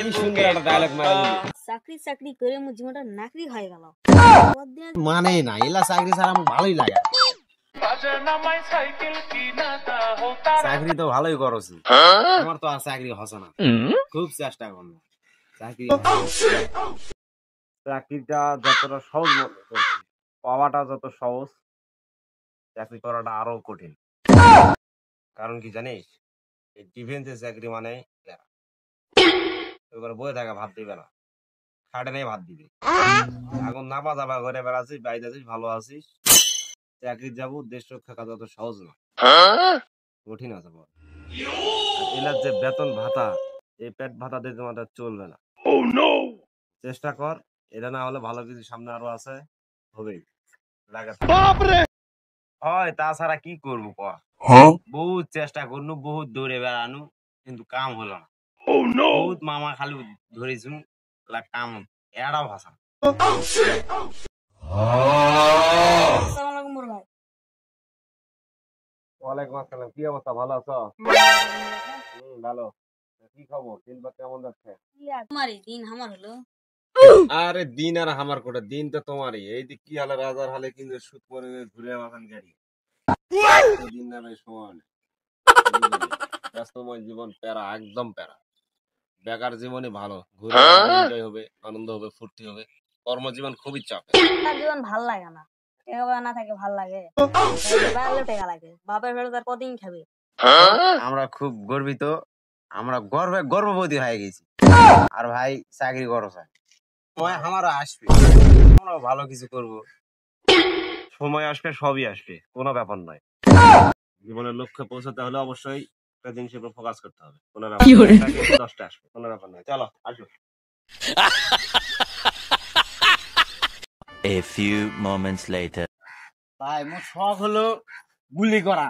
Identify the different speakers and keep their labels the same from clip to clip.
Speaker 1: কি সুন্দর একটা ডায়লগ মারা
Speaker 2: চাকরি চাকরি করে মোর জীবনটা নাকরি হয়ে গেল।
Speaker 1: মানে না এলা চাকরি ছাড়া আমার ভালোই লাগে। চাকরি তো ভালোই করছি, আমার তো আর চাকরি হচ্ছে না, খুব চেষ্টা করবো চাকরি। চাকরিটা যতটা সহজ মনে করছি, পাওয়াটা যত সহজ, চাকরি করাটা আরো কঠিন। কারণ কি জানিস, এই ডিফেন্সের চাকরি মানে এবার বয়ে থাকা ভাত দিবে না, খাটে নেই ভাত দিবে। এখন নাপা দাবা করে বেড়াচ্ছিস, বাইরে আছিস, ভালো আছিস, চাকরি যাবো, দেশ রক্ষা কাজ অত সহজ না, কঠিন আছে। এলার যে বেতন ভাতা, এই পেট ভাতা দিয়ে তোমাদের চলবে না। চেষ্টা কর, এটা না হলে ভালো কিছু সামনে আরো আছে, হবেই। হয় তাছাড়া কি করবো ক? বহুত চেষ্টা করনু, বহুত দৌড়ে বেড়ানু, কিন্তু কাম হলো না। বহুত মামা খালি ধরেছু, কাম এড়াও ভাষা। ওয়ালাইকুম আসসালাম, কি অবস্থা, ভালো আছো? ভালো। কি খবর, দিনটা কেমন যাচ্ছে?
Speaker 2: তোমারই দিন আমার হলো।
Speaker 1: আরে দিন আর আমার কোটা, দিন তো তোমারই। এই দিক কি হালে রাজার হালে কিন্তু সুদ করে ঘুরে মাখান গাড়ি, দিন নামে সমান। ব্যস্তময় জীবন, প্যারা, একদম প্যারা। বেকার জীবনই ভালো, ঘুরে এনজয় হবে, আনন্দ হবে, ফুর্তি হবে। কর্মজীবন খুবই চাপ।
Speaker 2: তার জীবন ভাল লাগে না, টাকা না থাকে ভাল লাগে, টাকা লাগে, বাপের ফেরত আর কদিন খাবে।
Speaker 1: আমরা খুব গর্বিত, আমরা গর্ভবতী হয়ে গেছি। আর ভাই চাকরি করো, সময় আমারও আসবে, আমরাও ভালো কিছু করব। সময় আসবে, সবই আসবে, কোনো ব্যাপার নয়। জীবনের লক্ষ্যে পৌঁছাতে হলে অবশ্যই একটা জিনিসের উপর ফোকাস করতে হবে। কোনো ব্যাপার নয়, 10টা আসবে, কোনো ব্যাপার নয়। চলো আসো।
Speaker 3: A few moments later.
Speaker 1: ভাই মোর শখ হলো গুলি করা।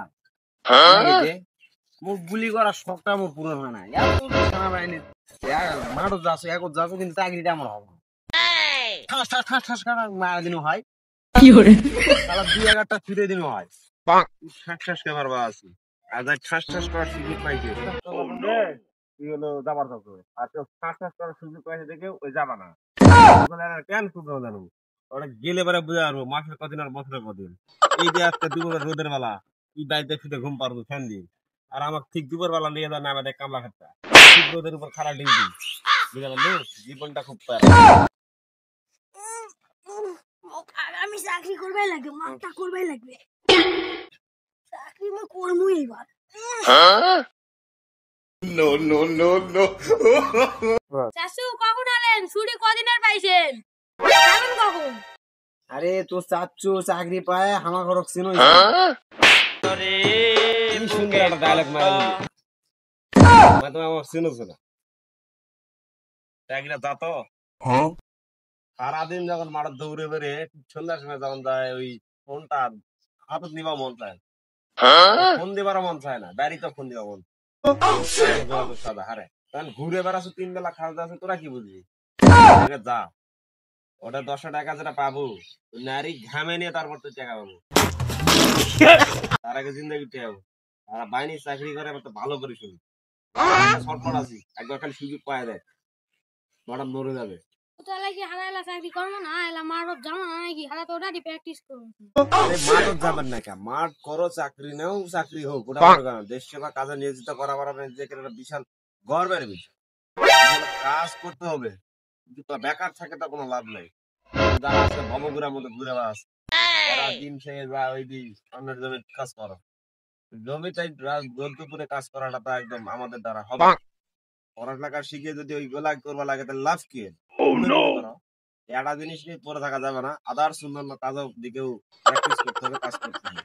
Speaker 1: মোর গুলি করার শখটা মোর পূরণ হয় না। মাঠও যাচ্ছ, এখন যাচ্ছ, কিন্তু চাকরিটা আমার হবে না। ঠাস ঠাস ঠাস ঠাস করে মারা দিন হয়, 2-1টা ফিরে দিন হয়। ঠাস ঠাস করে মারবা আছি, আর যাই ঠাস ঠাস করার সুযোগ পাইছে কি হলো যাবার থাকবে। আর কেউ ঠাস ঠাস করার সুযোগ পাইছে দেখে ওই যাবা না। কেন শুধু জানো ওরা গেলে পরে বুঝে আসবো মাসের কদিন আর বছরের কদিন। এই যে আজকে দুপুরের রোদের বেলা তুই বাড়িতে শুতে ঘুম পারবো ফ্যান দিয়ে, আর আমার ঠিক দুপুর বেলা নিয়ে যান আমাদের কামলা খাটটা, ঠিক রোদের উপর খারাপ ডিউটি। বুঝা গেল, জীবনটা খুব
Speaker 2: আমি চাকরি করবাই লাগবে, মাথা করবাই লাগবে, চাকরি আমি করবো এবার। চাচু কখন আলেন? ছুটি কদিন আর পাইছেন? যাবেন কখন?
Speaker 1: আরে তো চাচ্ছু চাকরি পায় আমার ঘর চিনো, কি সুন্দর একটা ডায়লগ মারা তুমি আমার চিনোছ না। চাকরিটা যা তো সারাদিন যখন মাঠে দৌড়ে বেড়ে সন্ধ্যার সময় যখন যায়, ওই ফোনটা হাতত নিবা মন চায়, ফোন দিবারও মন চায় না, বাড়িতে ফোন দিবা মন সাদা হারে। তখন ঘুরে বেড়াচ্ছ 3 বেলা খাওয়া যাচ্ছে, তোরা কি বুঝবি? যা ওটা 10 টাকা যেটা পাবো, নারী ঘামে নিয়ে তারপর তো টাকা পাবো, তার আগে জিন্দগি টেয়াবো। আর বাইনি চাকরি করে তো ভালো করে শুনি, শর্টকাট আছি, একবার খালি সুযোগ পায় দেয়, ম্যাডাম নড়ে যাবে।
Speaker 2: তাহলে কি হারাইলা চাকরি করবো না, এলা মাঠত যাবো না নাকি? হারা তো ওটা প্র্যাকটিস করবো।
Speaker 1: আরে মাঠত যাবেন না কেন, মাঠ করো, চাকরি নেও, চাকরি হোক, ওটা দেশ সেবা কাজে নিয়োজিত করা যে একটা বিশাল গর্বের বিষয়। কাজ করতে হবে, বেকার থাকে তা কোনো লাভ নাই। যারা আছে ভবঘুরার মতো ঘুরে বেড়াচ্ছে, তারা দিন শেষে যায় ওই দিন অন্যের জমি কাজ করো, জমিতে দুপুরে কাজ করাটা তো একদম আমাদের দ্বারা হবে। পড়ালেখা শিখে যদি ওই গোলা করবা লাগে তাহলে লাভ কি? একটা জিনিস নিয়ে পড়ে থাকা যাবে না, আদার্স অন্যান্য কাজের দিকেও প্র্যাকটিস করতে হবে, কাজ করতে হবে।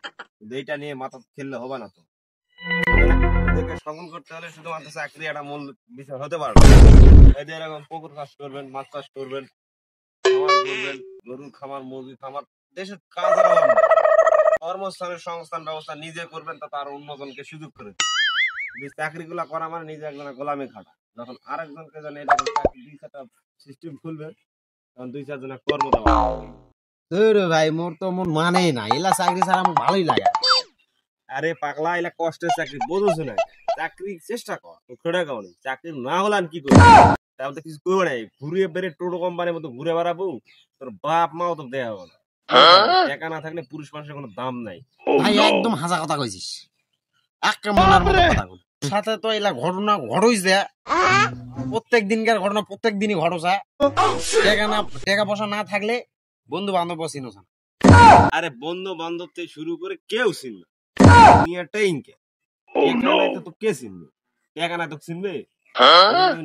Speaker 1: এইটা নিয়ে মাথা খেললে হবে না। তো সংগ্রহ করতে হলে শুধুমাত্র চাকরি একটা মূল বিষয় হতে পারে না। এদের এরকম পুকুর চাষ করবেন, মাছ চাষ করবেন, গরুর খামার, মুরগি খামার, দেশের কাজ কর্মস্থানের সংস্থান ব্যবস্থা নিজে করবেন, তা তার অন্যজনকে সুযোগ করে চাকরি গুলা করা মানে নিজে একজনের গোলামি খাটা। যখন আরেকজনকে জানে এটা 2-4টা সিস্টেম খুলবে, তখন 2-4 জনের কর্ম দেওয়া। ভাই মোর তো মন মানে না, এলা চাকরি ছাড়া আমার ভালোই লাগে। আরে পাগলা, এলা কষ্টের চাকরি বোঝোস না, চাকরি চেষ্টা কর খোড়া কাউনি চাকরি না হলে আমি কি করবো তাহলে তো কিছু করবো নাই ঘুরিয়ে বেড়ে টোটো কোম্পানির মতো ঘুরে বেড়াবো তোর বাপ মাও তো দেয়া হবে না টাকা না থাকলে পুরুষ মানুষের কোনো দাম নাই
Speaker 4: ভাই একদম হাসা কথা কইছিস একে মনের মতো কথা কই সাথে তো এলা ঘটনা ঘটইছে প্রত্যেক দিনকার ঘটনা প্রত্যেক দিনই ঘটছে টাকা পয়সা না থাকলে বন্ধু বান্ধব চিনোস না
Speaker 1: আরে বন্ধু বান্ধব থেকে শুরু করে কেউ চিনবে দুনিয়াটাই ইনকে তো কে চিনবে টাকা না তো চিনবে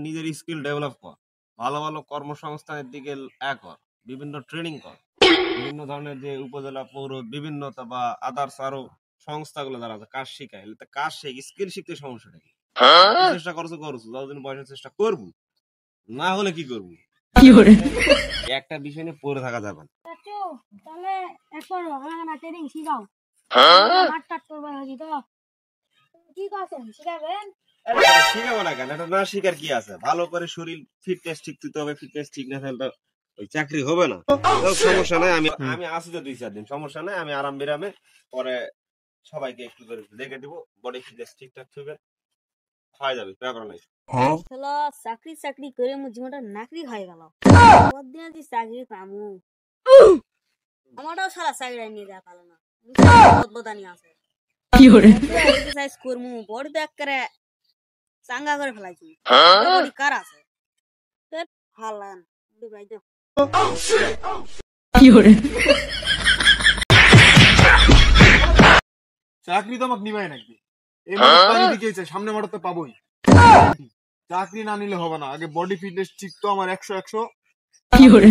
Speaker 1: নিজের স্কিল ডেভেলপ কর ভালো ভালো কর্মসংস্থানের দিকে কর বিভিন্ন ট্রেনিং কর বিভিন্ন ধরনের যে উপজেলা পৌর বিভিন্ন বা আদার্স আরো সংস্থাগুলো যারা আছে কাজ শিখায় কাজ শিখ স্কিল শিখতে সমস্যা নাকি চেষ্টা করছো যতদিন বয়সের চেষ্টা করবো না হলে কি করবো একটা বিষয় নিয়ে পড়ে থাকা যাবে না
Speaker 2: চাচু তাহলে এখন আমাকে না ট্রেনিং শিখাও মাঠ টাট করবে নাকি তো কি করছেন শিখাবেন
Speaker 1: শিখাবো না কেন এটা না শিখার কি আছে ভালো করে শরীর ফিটনেস ঠিক দিতে হবে ফিটনেস ঠিক না থাকলে তো ওই চাকরি হবে না তো সমস্যা নাই আমি আমি আসি তো 2-4 দিন সমস্যা নাই আমি আরাম বিরামে পরে সবাইকে একটু করে দেখে দিব বডি ফিটনেস ঠিকঠাক থাকবে হয়ে যাবে ব্যাপার নাই
Speaker 2: হলো চাকরি চাকরি করে মোর জীবনটা নাকরি হয়ে গেল কতদিন আছি চাকরি পামু আমারও সারা চাকরি নিয়ে যা পালো না বদবদানি আছে কি করে এক্সারসাইজ করমু বডি তো একবারে চাঙ্গা করে ফেলাইছি বডি কার আছে তেত ভাল লাগে না ভাই তো
Speaker 5: চাকরি তো আমাকে নিবাই নাকি এই মাস পানি দিকেছে সামনে মাঠে তো পাবোই চাকরি না নিলে হবে না আগে বডি ফিটনেস ঠিক তো আমার 100 কি করে